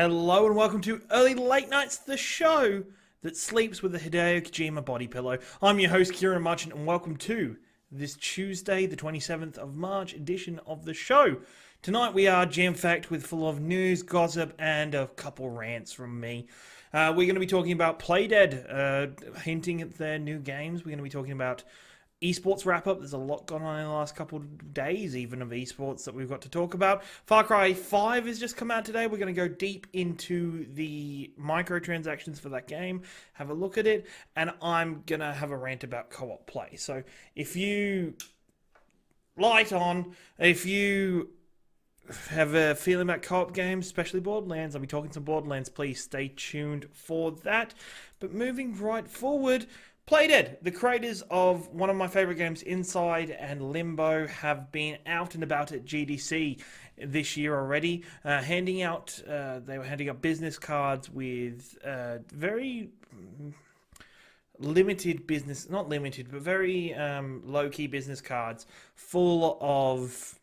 Hello and welcome to Early Late Nights, the show that sleeps with the Hideo Kojima body pillow. I'm your host, Ciaran Marchant, and welcome to this Tuesday, the 27th of March edition of the show. Tonight we are jam-packed with full of news, gossip, and a couple rants from me. We're going to be talking about Playdead, hinting at their new games. We're going to be talking about esports wrap-up. There's a lot gone on in the last couple of days, even of esports, that we've got to talk about. Far Cry 5 has just come out today. We're going to go deep into the microtransactions for that game, have a look at it, and I'm going to have a rant about co-op play. So if you if you have a feeling about co-op games, especially Borderlands, I'll be talking some Borderlands, please stay tuned for that. But moving right forward, Playdead, the creators of one of my favourite games, Inside and Limbo, have been out and about at GDC this year already, they were handing out business cards with very limited business, not limited, but very low-key business cards full of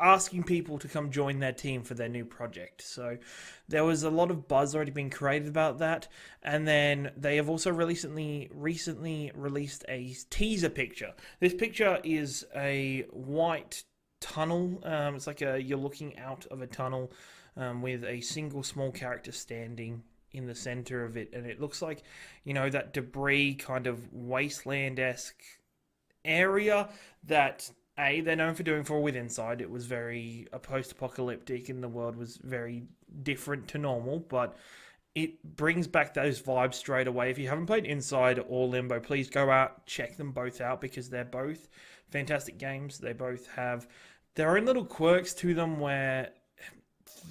asking people to come join their team for their new project. So there was a lot of buzz already being created about that. And then they have also recently released a teaser picture. This picture is a white tunnel. It's like you're looking out of a tunnel with a single small character standing in the center of it. And it looks like, that debris kind of wasteland-esque area that they're known for doing for with Inside. It was very post-apocalyptic and the world was very different to normal, but it brings back those vibes straight away. If you haven't played Inside or Limbo, please go out, check them both out, because they're both fantastic games. They both have their own little quirks to them where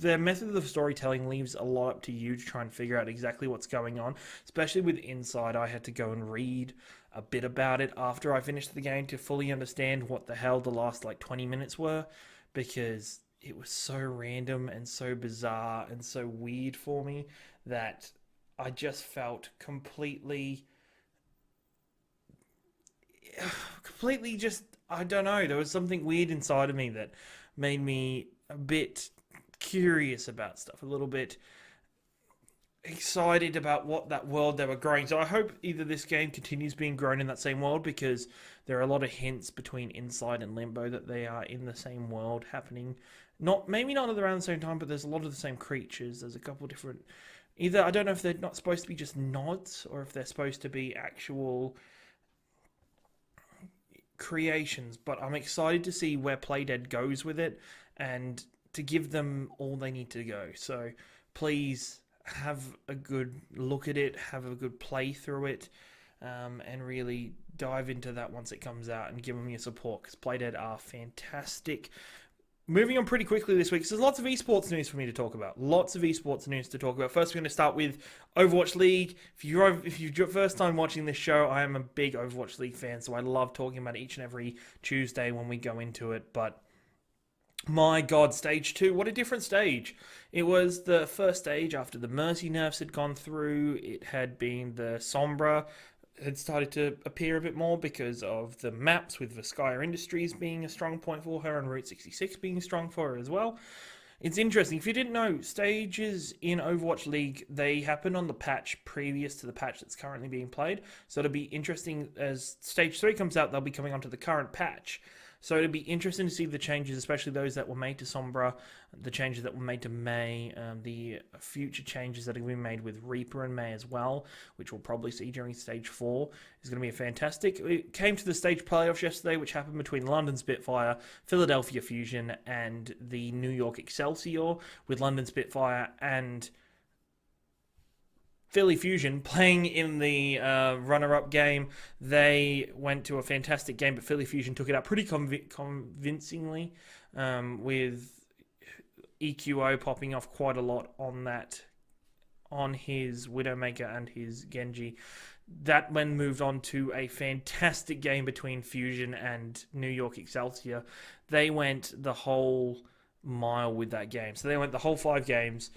their method of storytelling leaves a lot up to you to try and figure out exactly what's going on. Especially with Inside, I had to go and read a bit about it after I finished the game to fully understand what the hell the last 20 minutes were, because it was so random and so bizarre and so weird for me that I just felt completely just, I don't know, there was something weird inside of me that made me a bit curious about stuff, a little bit excited about what that world they were growing. So I hope either this game continues being grown in that same world, because there are a lot of hints between Inside and Limbo that they are in the same world happening. Maybe not around the same time, but there's a lot of the same creatures. There's a couple of different, either I don't know if they're not supposed to be just nods or if they're supposed to be actual creations, but I'm excited to see where Playdead goes with it and to give them all they need to go. So please have a good look at it, have a good play through it, and really dive into that once it comes out and give them your support, because Playdead are fantastic. Moving on pretty quickly this week, so there's lots of esports news for me to talk about. First, we're going to start with Overwatch League. If you're your first time watching this show, I am a big Overwatch League fan, so I love talking about it each and every Tuesday when we go into it. But my God, Stage 2, what a different stage. It was the first stage after the Mercy nerfs had gone through. It had been the Sombra had started to appear a bit more because of the maps, with Vizcaya Industries being a strong point for her and Route 66 being strong for her as well. It's interesting. If you didn't know, stages in Overwatch League, they happen on the patch previous to the patch that's currently being played. So it'll be interesting as Stage 3 comes out, they'll be coming onto the current patch. So it'll be interesting to see the changes, especially those that were made to Sombra, the changes that were made to May, the future changes that are going to be made with Reaper and May as well, which we'll probably see during Stage 4, is going to be fantastic. It came to the stage playoffs yesterday, which happened between London Spitfire, Philadelphia Fusion, and the New York Excelsior, with London Spitfire and Philly Fusion playing in the runner-up game. They went to a fantastic game, but Philly Fusion took it out pretty convincingly, with EQO popping off quite a lot on his Widowmaker and his Genji. That then moved on to a fantastic game between Fusion and New York Excelsior. They went the whole mile with that game. So they went the whole 5 games.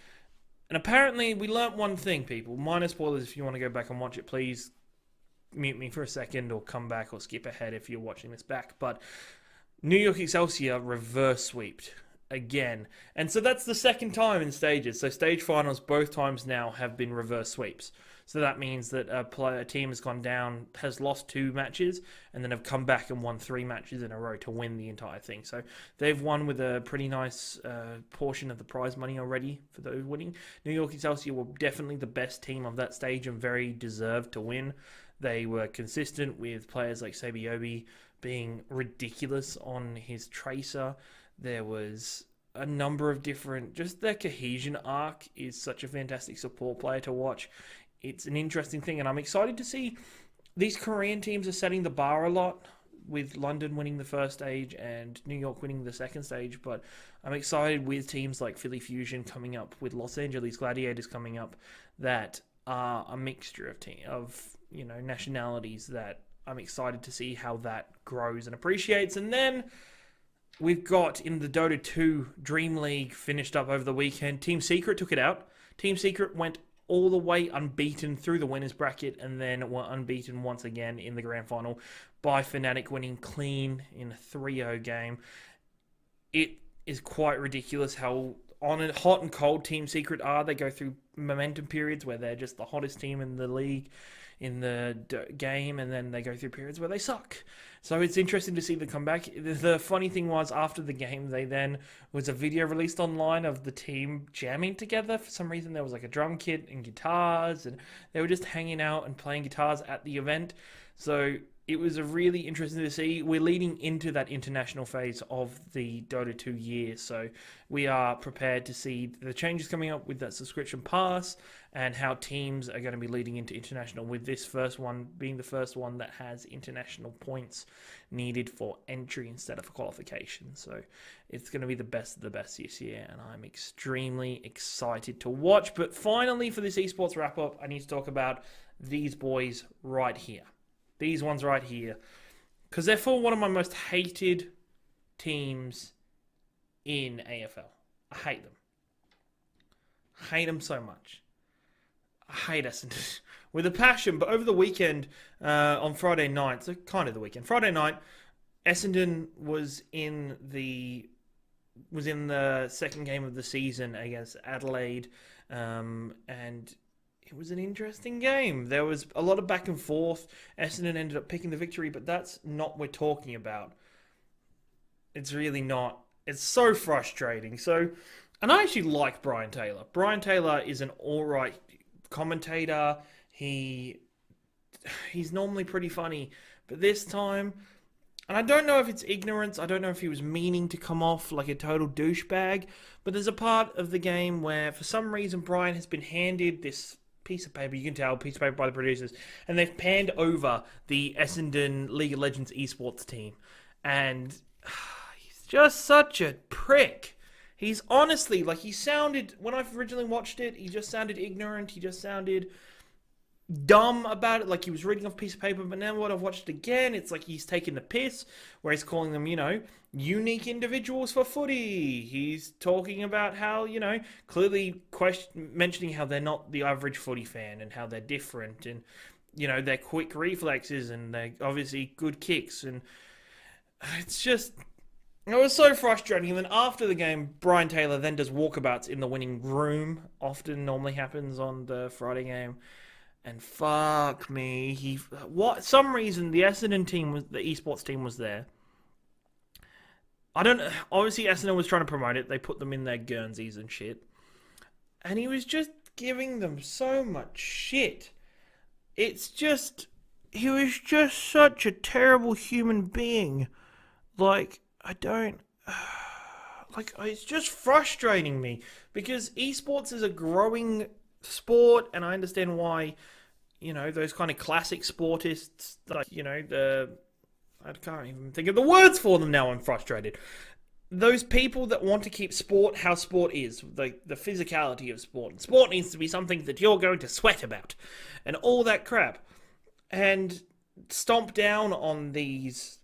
And apparently, we learnt one thing, people. Minor spoilers, if you want to go back and watch it, please mute me for a second or come back or skip ahead if you're watching this back. But New York Excelsior reverse sweeped again. And so that's the second time in stages. So stage finals both times now have been reverse sweeps. So that means that a team has gone down, has lost 2 matches, and then have come back and won 3 matches in a row to win the entire thing. So they've won with a pretty nice portion of the prize money already for those winning. New York Excelsior were definitely the best team of that stage and very deserved to win. They were consistent with players like Sabiobi being ridiculous on his tracer. There was a number of different... Just their cohesion arc is such a fantastic support player to watch. It's an interesting thing, and I'm excited to see these Korean teams are setting the bar a lot, with London winning the first stage and New York winning the second stage, but I'm excited with teams like Philly Fusion coming up, with Los Angeles Gladiators coming up, that are a mixture of nationalities, that I'm excited to see how that grows and appreciates. And then we've got, in the Dota 2 Dream League, finished up over the weekend, Team Secret took it out. Team Secret went all the way unbeaten through the winners bracket, and then were unbeaten once again in the grand final by Fnatic, winning clean in a 3-0 game. It is quite ridiculous how on a hot and cold Team Secret are. They go through momentum periods where they're just the hottest team in the league, in the game, and then they go through periods where they suck. So it's interesting to see them come back. The funny thing was, after the game, was a video released online of the team jamming together. For some reason, there was like a drum kit and guitars, and they were just hanging out and playing guitars at the event. So it was a really interesting to see. We're leading into that international phase of the Dota 2 year, so we are prepared to see the changes coming up with that subscription pass, and how teams are going to be leading into international, with this first one being the first one that has international points needed for entry instead of for qualification. So it's going to be the best of the best this year, and I'm extremely excited to watch. But finally, for this esports wrap-up, I need to talk about these boys right here. These ones right here. Because they're for one of my most hated teams in AFL. I hate them. I hate them so much. I hate Essendon with a passion. But over the weekend, on Friday night, so kind of the weekend, Friday night, Essendon was in the second game of the season against Adelaide, and it was an interesting game. There was a lot of back and forth. Essendon ended up picking the victory, but that's not what we're talking about. It's really not. It's so frustrating. And I actually like Brian Taylor. Brian Taylor is an alright commentator. He's normally pretty funny, but this time, and I don't know if it's ignorance, I don't know if he was meaning to come off like a total douchebag, but there's a part of the game where, for some reason, Brian has been handed this piece of paper, you can tell, piece of paper by the producers, and they've panned over the Essendon League of Legends esports team, and he's just such a prick. He's honestly, he sounded, when I originally watched it, he just sounded ignorant, he just sounded dumb about it, like he was reading off a piece of paper. But now when I've watched it again, it's like he's taking the piss, where he's calling them, unique individuals for footy. He's talking about how, clearly mentioning how they're not the average footy fan, and how they're different, and, they're quick reflexes, and they're obviously good kicks, and it's just... It was so frustrating. And then after the game, Brian Taylor then does walkabouts in the winning room. Normally happens on the Friday game. And fuck me, some reason the Essendon team the esports team was there. I don't know. Obviously, Essendon was trying to promote it. They put them in their Guernseys and shit. And he was just giving them so much shit. He was just such a terrible human being. It's just frustrating me, because esports is a growing sport, and I understand why, those kind of classic sportists, I can't even think of the words for them now, I'm frustrated. Those people that want to keep sport how sport is, the physicality of sport. And sport needs to be something that you're going to sweat about, and all that crap. And stomp down on these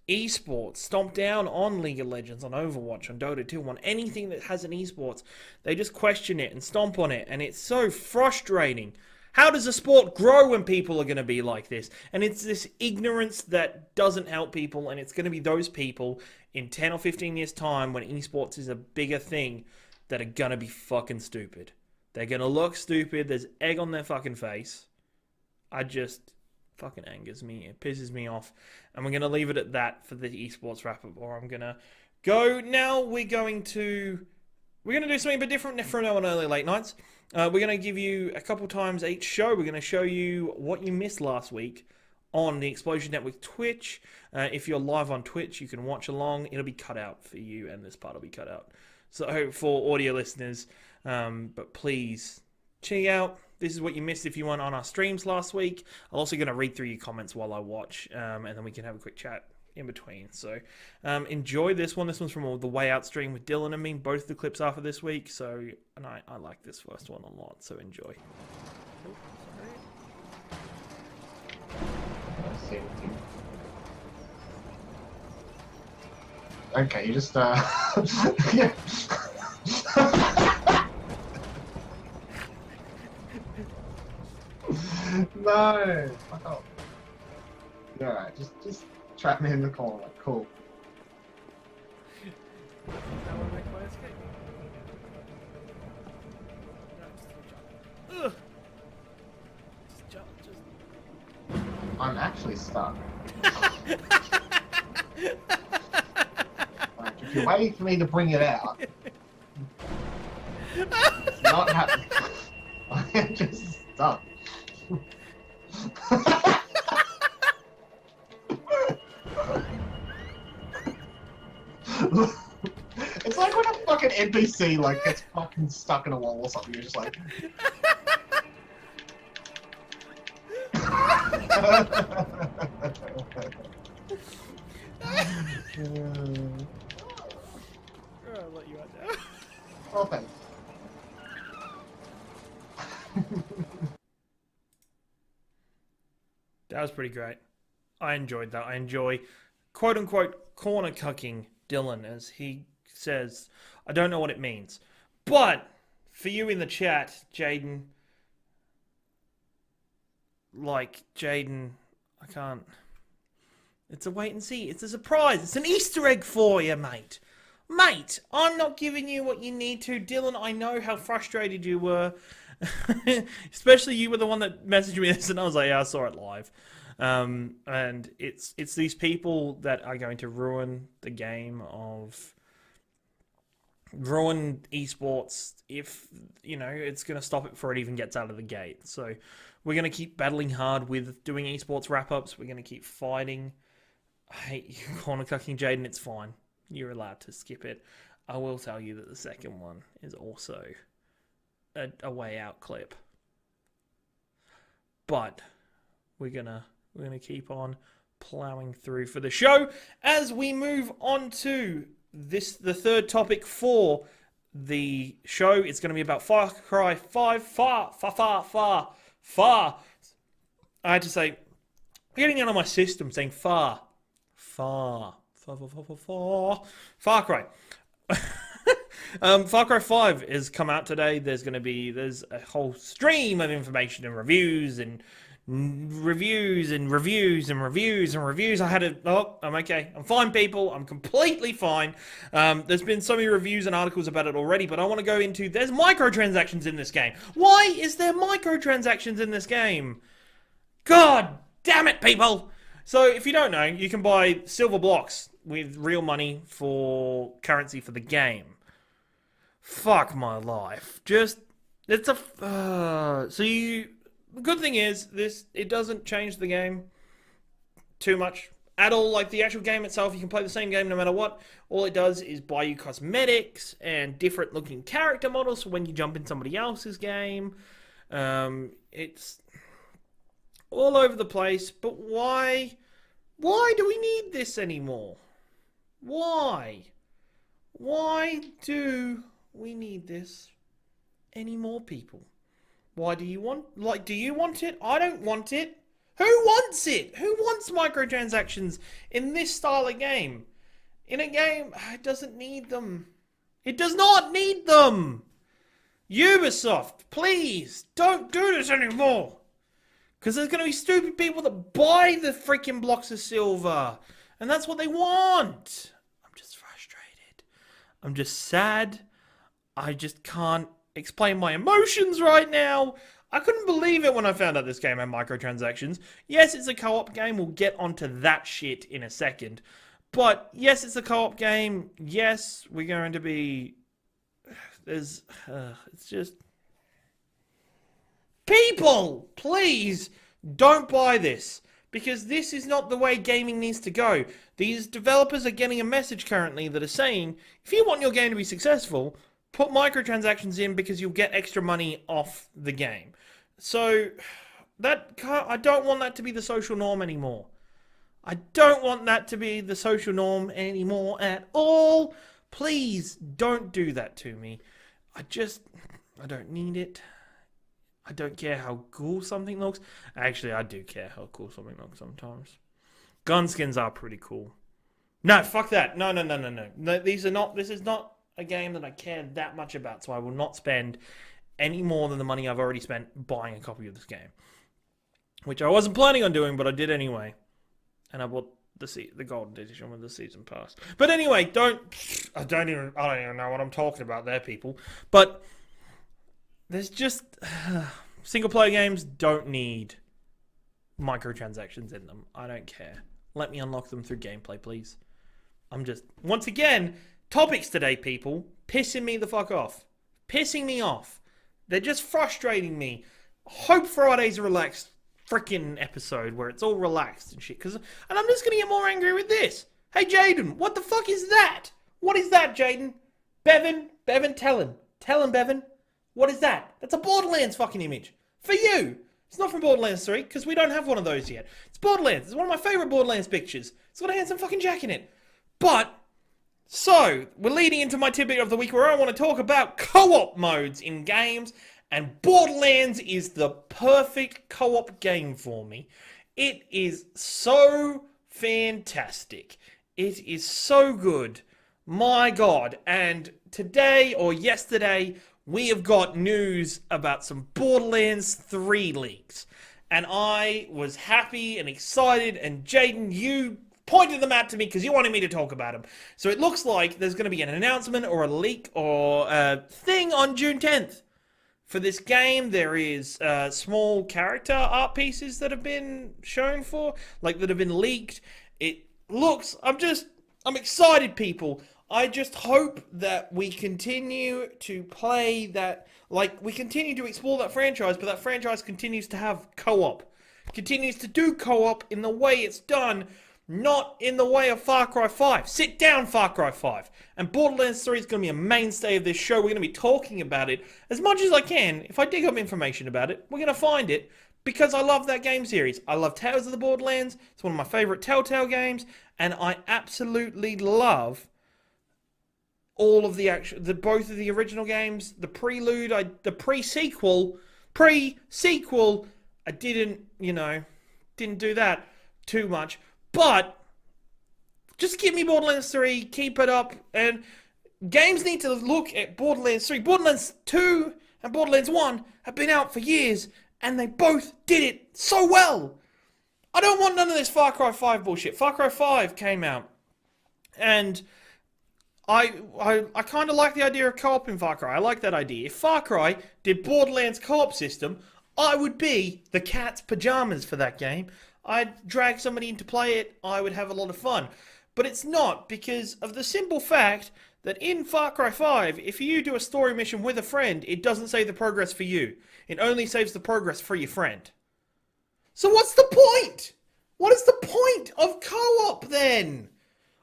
esports, stomp down on League of Legends, on Overwatch, on Dota 2, on anything that has an esports. They just question it and stomp on it, and it's so frustrating. How does a sport grow when people are going to be like this? And it's this ignorance that doesn't help people, and it's going to be those people in 10 or 15 years' time when esports is a bigger thing that are going to be fucking stupid. They're going to look stupid. There's egg on their fucking face. I just fucking angers me. It pisses me off. And we're going to leave it at that for the esports wrap-up, or I'm going to go now. We're going to do something a bit different from now on early late nights. We're going to give you a couple times each show. We're going to show you what you missed last week on the Explosion Network Twitch. If you're live on Twitch, you can watch along. It'll be cut out for you, and this part will be cut out. So for audio listeners, but please check out. This is what you missed if you weren't on our streams last week. I'm also going to read through your comments while I watch, and then we can have a quick chat in between. So enjoy this one. This one's from the Way Out stream with Dylan and me. Both the clips are for this week. So, and I like this first one a lot. So enjoy. Okay, you just yeah. No, fuck off. You're alright, just trap me in the corner, cool. I'm actually stuck. Like, if you're waiting for me to bring it out, it's not happening. I'm just stuck. It's like when a fucking NPC like gets fucking stuck in a wall or something. You're just like. I'll let you out now. Oh, thanks. That was pretty great. I enjoyed that. I enjoy, quote unquote, corner cucking Dylan, as he says. I don't know what it means. But for you in the chat, Jaden, I can't. It's a wait and see. It's a surprise. It's an Easter egg for you, mate. Mate, I'm not giving you what you need to. Dylan, I know how frustrated you were. Especially you were the one that messaged me this, and I was like, yeah, I saw it live. And it's these people that are going to ruin the game ruin esports if, it's going to stop it before it even gets out of the gate. So we're going to keep battling hard with doing esports wrap-ups. We're going to keep fighting. I hate you corner cucking, Jaden. It's fine. You're allowed to skip it. I will tell you that the second one is also a way out clip. But we're gonna keep on plowing through for the show as we move on to the third topic for the show. It's going to be about Far Cry 5. Far. I had to say, getting out of my system saying Far Cry. Far Cry 5 has come out today. There's a whole stream of information and reviews. I'm okay. I'm fine, people. I'm completely fine. There's been so many reviews and articles about it already, but I want to go into, there's microtransactions in this game. Why is there microtransactions in this game? God damn it, people! So, if you don't know, you can buy silver blocks with real money for currency for the game. Fuck my life. The good thing is, it doesn't change the game too much at all. Like, the actual game itself, you can play the same game no matter what. All it does is buy you cosmetics and different looking character models for when you jump in somebody else's game. It's all over the place, but why do we need this anymore? Why do we need this anymore, people? Why do you want it? I don't want it. Who wants it? Who wants microtransactions in this style of game? In a game, it doesn't need them. It does not need them. Ubisoft, please don't do this anymore. Because there's going to be stupid people that buy the freaking blocks of silver. And that's what they want. I'm just frustrated. I'm just sad. I just can't explain my emotions right now. I couldn't believe it when I found out this game had microtransactions. Yes, it's a co-op game. We'll get onto that shit in a second. But yes, it's a co-op game. Yes, we're going to be... it's just... People, please don't buy this. Because this is not the way gaming needs to go. These developers are getting a message currently that is saying, if you want your game to be successful, put microtransactions in because you'll get extra money off the game. So, I don't want that to be the social norm anymore. I don't want that to be the social norm anymore at all. Please don't do that to me. I don't need it. I don't care how cool something looks. Actually, I do care how cool something looks sometimes. Gun skins are pretty cool. No, fuck that. No. This is not a game that I care that much about, so I will not spend any more than the money I've already spent buying a copy of this game. Which I wasn't planning on doing, but I did anyway. And I bought the golden edition with the season pass. But anyway, I don't even know what I'm talking about there, people. But there's just single player games don't need microtransactions in them. I don't care. Let me unlock them through gameplay, please. Once again, topics today, people, pissing me the fuck off. Pissing me off. They're just frustrating me. Hope Friday's a relaxed freaking episode where it's all relaxed and shit. And I'm just going to get more angry with this. Hey, Jaden, what the fuck is that? What is that, Jaden? Bevan, tell him. Tell him, Bevan. What is that? That's a Borderlands fucking image. For you. It's not from Borderlands 3, because we don't have one of those yet. It's Borderlands. It's one of my favourite Borderlands pictures. It's got a handsome fucking Jack in it. But... so, we're leading into my tidbit of the week where I want to talk about co-op modes in games, and Borderlands is the perfect co-op game for me. It is so fantastic. It is so good. My God. And today, or yesterday, we have got news about some Borderlands 3 leaks. And I was happy and excited, and Jaden, you pointed them out to me because you wanted me to talk about them. So it looks like there's going to be an announcement or a leak or a thing on June 10th. For this game, there is small character art pieces that have been shown that have been leaked. It looks, I'm excited, people. I just hope that we continue to play that, we continue to explore that franchise, but that franchise continues to have co-op. Continues to do co-op in the way it's done, not in the way of Far Cry 5. Sit down, Far Cry 5. And Borderlands 3 is going to be a mainstay of this show. We're going to be talking about it as much as I can. If I dig up information about it, we're going to find it because I love that game series. I love Tales of the Borderlands. It's one of my favorite Telltale games. And I absolutely love all of both of the original games. The prelude, the pre-sequel, I didn't do that too much. But just give me Borderlands 3, keep it up, and games need to look at Borderlands 3. Borderlands 2 and Borderlands 1 have been out for years, and they both did it so well. I don't want none of this Far Cry 5 bullshit. Far Cry 5 came out, and I kind of like the idea of co-op in Far Cry. I like that idea. If Far Cry did Borderlands co-op system, I would be the cat's pajamas for that game. I'd drag somebody in to play it, I would have a lot of fun. But it's not, because of the simple fact that in Far Cry 5, if you do a story mission with a friend, it doesn't save the progress for you. It only saves the progress for your friend. So what's the point? What is the point of co-op then?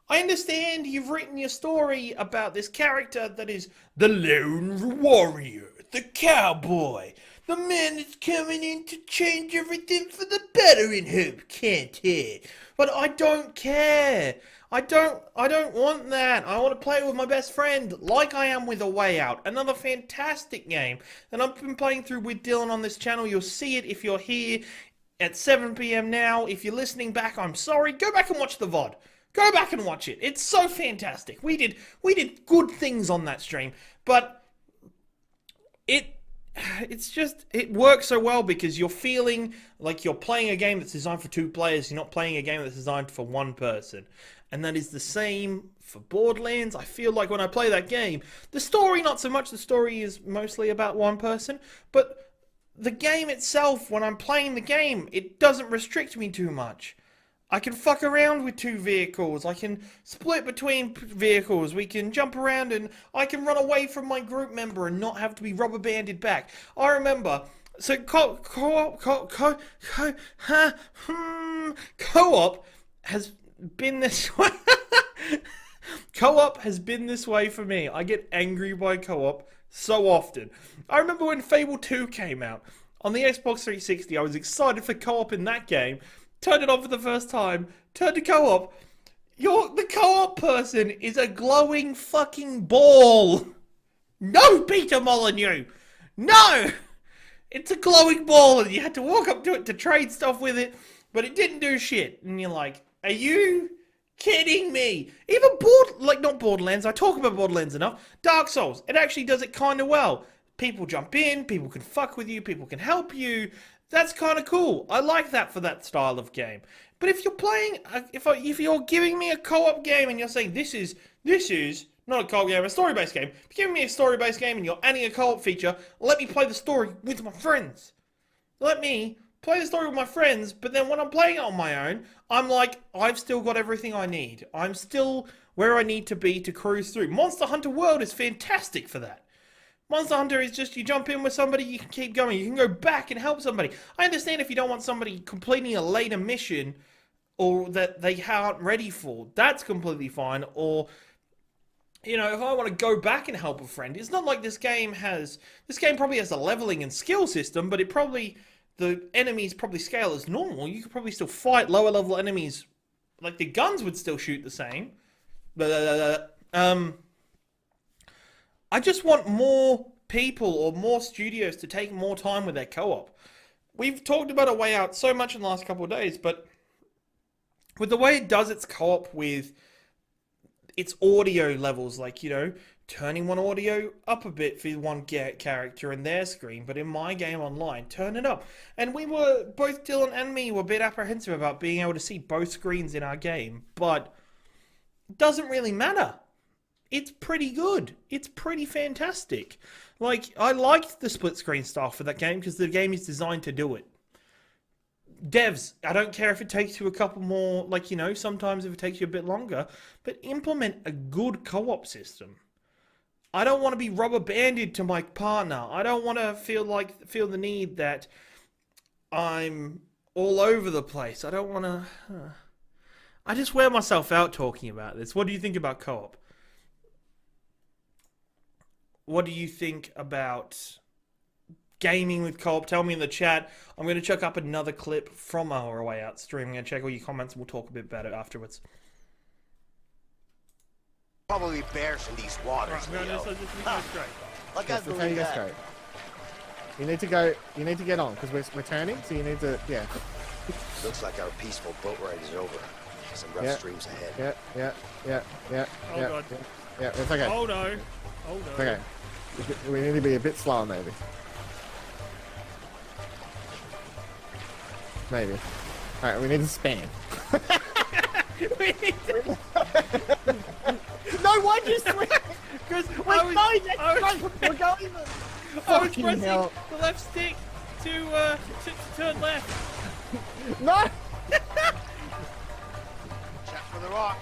I understand you've written your story about this character that is the lone warrior, the cowboy, the man that's coming in to change everything for the better in hope, can't he? But I don't care. I don't want that. I want to play with my best friend, like I am with A Way Out. Another fantastic game that I've been playing through with Dylan on this channel. You'll see it if you're here at 7 PM now. If you're listening back, I'm sorry. Go back and watch the VOD. Go back and watch it. It's so fantastic. We did good things on that stream, but it works so well because you're feeling like you're playing a game that's designed for 2 players. You're not playing a game that's designed for 1 person. And that is the same for Borderlands. I feel like when I play that game, the story, not so much. The story is mostly about 1 person. But the game itself, when I'm playing the game, it doesn't restrict me too much. I can fuck around with 2 vehicles. I can split between vehicles. We can jump around and I can run away from my group member and not have to be rubber banded back. I remember. So co-op has been this way. Co-op has been this way for me. I get angry by co-op so often. I remember when Fable 2 came out on the Xbox 360. I was excited for co-op in that game. Turned it on for the first time. Turned to co-op. The co-op person is a glowing fucking ball. No, Peter Molyneux. No! It's a glowing ball and you had to walk up to it to trade stuff with it, but it didn't do shit. And you're like, are you kidding me? Even not Borderlands, I talk about Borderlands enough. Dark Souls, it actually does it kind of well. People jump in, people can fuck with you, people can help you. That's kind of cool. I like that for that style of game. But if you're playing, if you're giving me a co-op game and you're saying this is not a co-op game, a story-based game. If you're giving me a story-based game and you're adding a co-op feature, let me play the story with my friends. Let me play the story with my friends, but then when I'm playing it on my own, I'm like, I've still got everything I need. I'm still where I need to be to cruise through. Monster Hunter World is fantastic for that. Monster Hunter is just, you jump in with somebody, you can keep going. You can go back and help somebody. I understand if you don't want somebody completing a later mission or that they aren't ready for. That's completely fine. Or, if I want to go back and help a friend, it's not like this game probably has a leveling and skill system, but the enemies probably scale as normal. You could probably still fight lower level enemies. Like, the guns would still shoot the same. I just want more people or more studios to take more time with their co-op. We've talked about A Way Out so much in the last couple of days, but with the way it does its co-op with its audio levels, like, turning one audio up a bit for one character in their screen, but in my game online, turn it up. And both Dylan and me were a bit apprehensive about being able to see both screens in our game, but it doesn't really matter. It's pretty good. It's pretty fantastic. Like, I liked the split screen style for that game because the game is designed to do it. Devs, I don't care if it takes you a couple more, sometimes if it takes you a bit longer, but implement a good co-op system. I don't want to be rubber banded to my partner. I don't want to feel the need that I'm all over the place. I don't want to... I just wear myself out talking about this. What do you think about co-op? What do you think about gaming with co-op? Tell me in the chat. I'm going to check up another clip from our Way Out stream. I'm going to check all your comments and we'll talk a bit about it afterwards. Probably bears in these waters. Right, I'm going to go straight. Like yes, that's how you go straight. You need to get on because we're turning, so you need to, yeah. Looks like our peaceful boat ride is over. Some rough streams ahead. Yeah. Oh god. Yeah, it's okay. Oh no. Oh no. Okay. We need to be a bit slower, maybe. Maybe. Alright, we need to span. No, why'd you swing? Because we're going I was pressing the left stick to turn left. No! Check for the rock.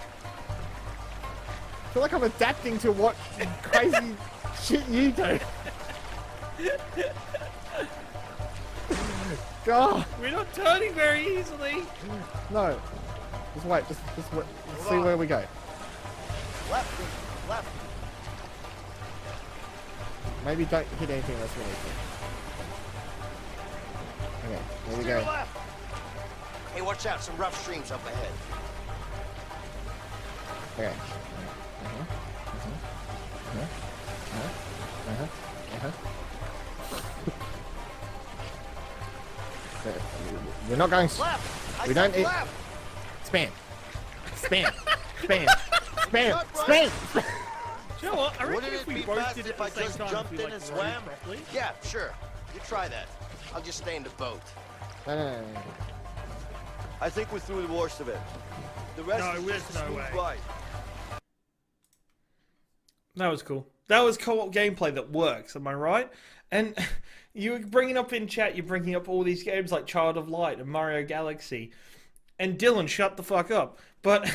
I feel like I'm adapting to what crazy shit you do. God. We're not turning very easily. No. Just wait. Just wait. See where we go. Left. Maybe don't hit anything unless we need to. Okay, here we go. Left. Hey, watch out! Some rough streams up ahead. Okay. We're not going. Left. We don't eat. Spam. Do you know what? I reckon Wouldn't if it we be both best did it if at I the same just time, jumped if we in like and rowed swam? properly. Yeah, sure. You try that. I'll just stay in the boat. No. I think we're through the worst of it. The rest No, is there's just a no smooth way. ride. That was cool. That was co-op gameplay that works, am I right? And you were bringing up in chat, you're bringing up all these games like Child of Light and Mario Galaxy. And Dylan, shut the fuck up. But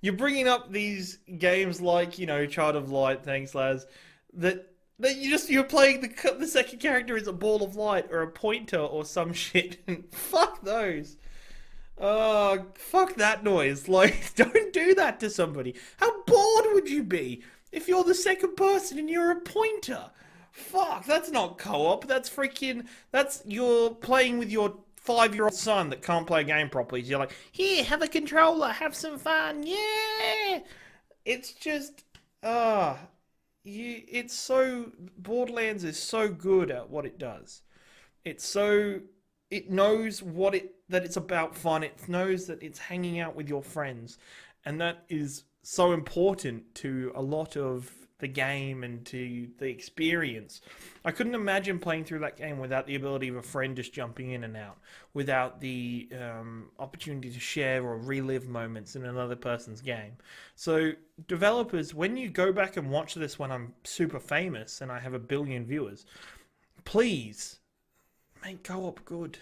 you're bringing up these games like, you know, Child of Light, thanks, Laz, that you're playing the second character is a ball of light or a pointer or some shit. And fuck those. Fuck that noise. Like, don't do that to somebody. How bored would you be if you're the second person and you're a pointer? Fuck, that's not co-op. That's you're playing with your 5-year-old son that can't play a game properly. You're like, here, have a controller, have some fun, yeah. It's just, it's so, Borderlands is so good at what it does. It knows that it's about fun. It knows that it's hanging out with your friends. And that is so important to a lot of the game and to the experience. I couldn't imagine playing through that game without the ability of a friend just jumping in and out, without the opportunity to share or relive moments in another person's game. So developers, when you go back and watch this when I'm super famous and I have 1 billion viewers, please make co-op good.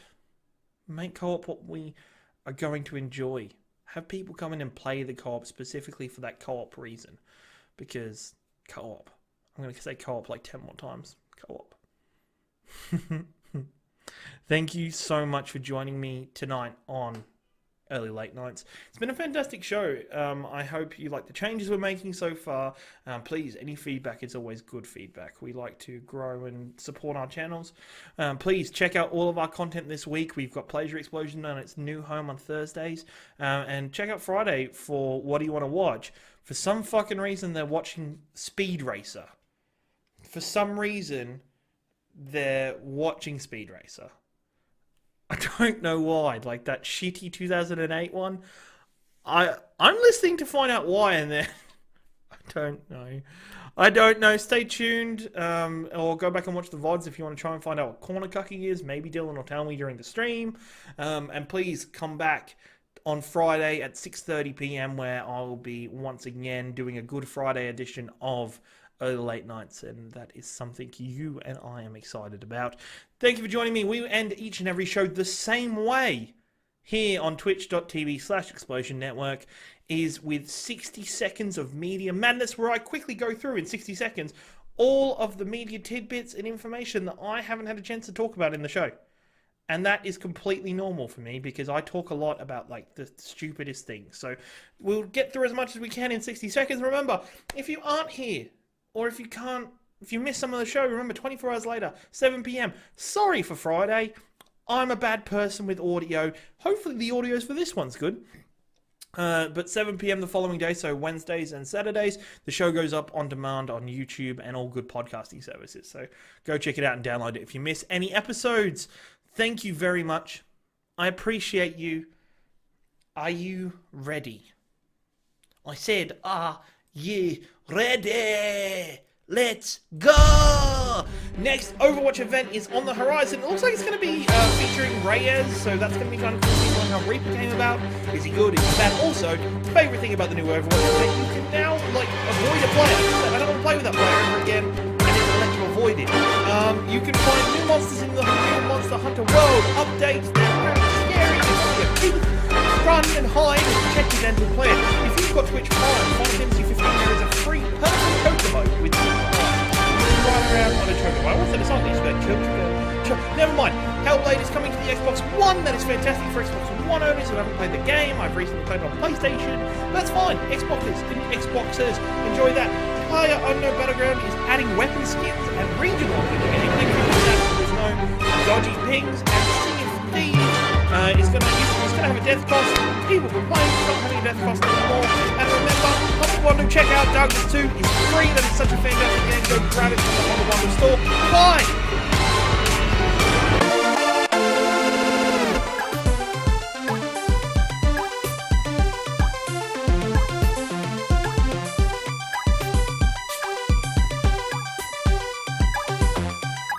Make co-op what we are going to enjoy. Have people come in and play the co-op specifically for that co-op reason. Because co-op. I'm going to say co-op like 10 more times. Co-op. Thank you so much for joining me tonight on Early Late Nights. It's been a fantastic show. I hope you like the changes we're making so far. Please, any feedback is always good feedback. We like to grow and support our channels. Please check out all of our content this week. We've got Pleasure Explosion on its new home on Thursdays. And check out Friday for What Do You Want to Watch? For some fucking reason, they're watching Speed Racer. For some reason, they're watching Speed Racer. I don't know why. Like that shitty 2008 one. I'm listening to find out why, and then I don't know. Stay tuned, or go back and watch the VODs if you want to try and find out what corner cucking is. Maybe Dylan will tell me during the stream. And please come back on Friday at 6:30 p.m. where I'll be once again doing a Good Friday edition of Early Late Nights, and that is something you and I am excited about. Thank you for joining me. We end each and every show the same way here on twitch.tv/Explosion Network, is with 60 seconds of media madness, where I quickly go through in 60 seconds all of the media tidbits and information that I haven't had a chance to talk about in the show. And that is completely normal for me because I talk a lot about like the stupidest things. So we'll get through as much as we can in 60 seconds. Remember, if you aren't here, or if you miss some of the show, remember 24 hours later, 7 p.m. Sorry for Friday. I'm a bad person with audio. Hopefully the audio for this one's good. But 7 p.m. the following day, so Wednesdays and Saturdays, the show goes up on demand on YouTube and all good podcasting services. So go check it out and download it if you miss any episodes. Thank you very much. I appreciate you. Are you ready? I said, are you ready? Let's go! Next Overwatch event is on the horizon. It looks like it's going to be featuring Reyes, so that's going to be kind of cool seeing how Reaper came about. Is he good? Is he bad? Also, favourite thing about the new Overwatch event, you can now, like, avoid a player. I don't want to play with that player ever again, and it'll let you avoid it. You can find new monsters in the new Monster Hunter world, updates, they're scary, you run and hide and check your dental plan. If you've got Twitch Prime, Final Fantasy 15 there is a free personal Chocobo with you can run around on a Chocobo. I always said it's not these, but never mind. Hellblade is coming to the Xbox One. That is fantastic for Xbox One owners who haven't played the game. I've recently played it on PlayStation. That's fine. Xboxers, enjoy that. PlayerUnknown Battleground is adding weapon skins and regional and there's no dodgy pings, and Sea of Thieves is going to have a death cost. People complain it's not having a death cost anymore. And remember, Humble Bundle, check out Darkness 2 is free. That is such a fantastic game. Go grab it from the Humble Bundle store. Bye!